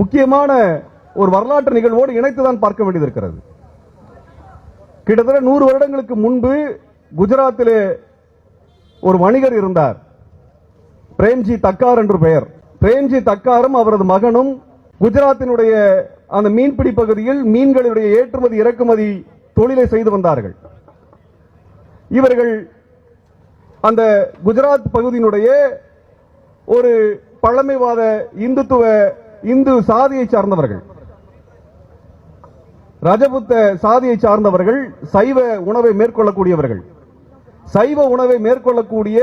முக்கியமான ஒரு வரலாற்று நிகழ்வோடு இணைத்துதான் பார்க்க வேண்டியது இருக்கிறது. கிட்டத்தட்ட 100 வருடங்களுக்கு முன்பு குஜராத்திலே ஒரு வணிகர் இருந்தார். பிரேம்ஜி தக்கார் என்று பெயர். பிரேம்ஜி தக்காரும் அவரது மகனும் குஜராத்தினுடைய அந்த மீன்பிடி பகுதியில் மீன்களுடைய ஏற்றுமதி இறக்குமதி தொழிலை செய்து வந்தார்கள். இவர்கள் அந்த குஜராத் பகுதியினுடைய ஒரு பழமைவாத இந்து சாதியை சார்ந்தவர்கள், ரஜபுத்த சாதியை சார்ந்தவர்கள், சைவ உணவை மேற்கொள்ளக்கூடியவர்கள். சைவ உணவை மேற்கொள்ளக்கூடிய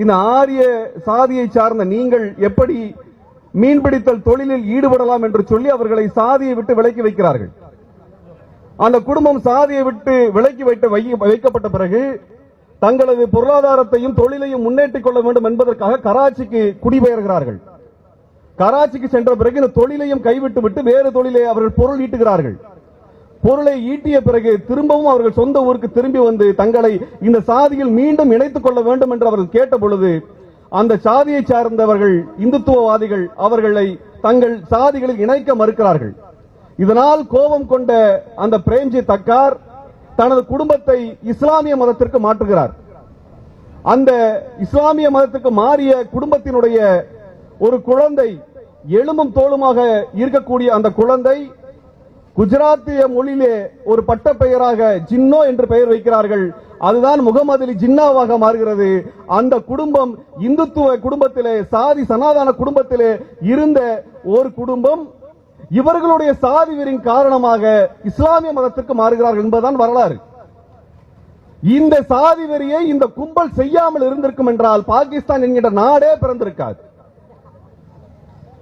இந்த ஆரிய சாதியை சார்ந்த நீங்கள் எப்படி மீன்பிடித்தல் தொழிலில் ஈடுபடலாம் என்று சொல்லி அவர்களை சாதியை விட்டு விலக்கி வைக்கிறார்கள். அந்த குடும்பம் சாதியை விட்டு விலக்கி வைக்கப்பட்ட பிறகு தங்களது பொருளாதாரத்தையும் தொழிலையும் முன்னேற்றிக் கொள்ள வேண்டும் என்பதற்காக கராச்சிக்கு குடிபெயர்கிறார்கள். கராச்சிக்கு சென்ற பிறகு இந்த தொழிலையும் கைவிட்டு விட்டு வேறு தொழிலை அவர்கள் பொருள் ஈட்டுகிறார்கள். பொருளை ஈட்டிய பிறகு திரும்பவும் அவர்கள் சொந்த ஊருக்கு திரும்பி வந்து தங்களை இந்த சாதியில் மீண்டும் இணைத்துக் கொள்ள வேண்டும் என்று அவர்கள் கேட்ட பொழுது அந்த சாதியை சார்ந்தவர்கள் இந்துத்துவவாதிகள் அவர்களை தங்கள் சாதிகளில் இணைக்க மறுக்கிறார்கள். இதனால் கோபம் கொண்ட அந்த பிரேம்ஜி தக்கார் தனது குடும்பத்தை இஸ்லாமிய மதத்திற்கு மாற்றுகிறார். அந்த இஸ்லாமிய மதத்துக்கு மாறிய குடும்பத்தினுடைய ஒரு குழந்தை, எலும்பும் தோளுமாக இருக்கக்கூடிய அந்த குழந்தை குஜராத்திய மொழியிலே ஒரு பட்ட பெயராக ஜின்னோ என்று பெயர் வைக்கிறார்கள். அதுதான் முகமது அலி ஜின்னாவாக மாறுகிறது. அந்த குடும்பம் இந்துத்துவ குடும்பத்திலே, சாதி சனாதன குடும்பத்திலே இருந்த ஒரு குடும்பம் இவர்களுடைய சாதி வெறியின் காரணமாக இஸ்லாமிய மதத்திற்கு மாறுகிறார்கள் என்பதுதான் வரலாறு. இந்த சாதி வெறியை இந்த கும்பல் செய்யாமல் இருந்திருக்கும் என்றால் பாகிஸ்தான் என்கிற நாடே பிறந்திருக்காது.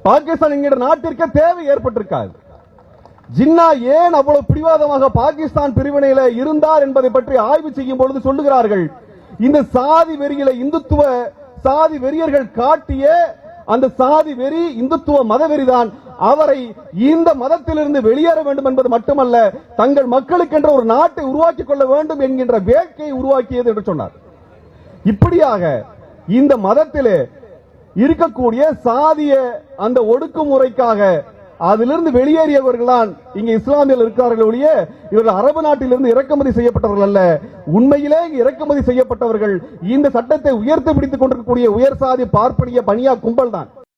பாகிஸ்தான் என்கிற நாட்டிற்கு தேவை ஏற்பட்டிருக்காது. ஜின்னா ஏன் அவ்வளவு பிடிவாதமாக பாகிஸ்தான் பிரிவினையில இருந்தார் என்பதை பற்றி ஆய்வு செய்யும் பொழுது சொல்லுகிறார்கள், இந்த சாதி வெறியில இந்துத்துவ சாதி வெறியர்கள் காட்டிய அந்த சாதி வெறி இந்துத்துவ மதவெறிதான் அவரை இந்த மதத்திலிருந்து வெளியேற வேண்டும் என்பது மட்டுமல்ல, தங்கள் மக்களுக்கென்ற ஒரு நாட்டை உருவாக்கிக் கொள்ள வேண்டும் என்கின்ற வேட்கையை உருவாக்கியது என்று சொன்னார். இப்படியாக இந்த மதத்திலே இருக்கக்கூடிய சாதிய அந்த ஒடுக்குமுறைக்காக அதிலிருந்து வெளியேறியவர்கள் தான் இங்கே இஸ்லாமியர்கள் இருக்கிறார்கள் ஒழிய இவர்கள் அரபு நாட்டிலிருந்து இறக்குமதி செய்யப்பட்டவர்கள் அல்ல. உண்மையிலே இறக்குமதி செய்யப்பட்டவர்கள் இந்த சட்டத்தை உயர்த்தி பிடித்துக் கொண்டிருக்கக்கூடிய உயர் சாதி பார்ப்பனிய பனியா கும்பல் தான்.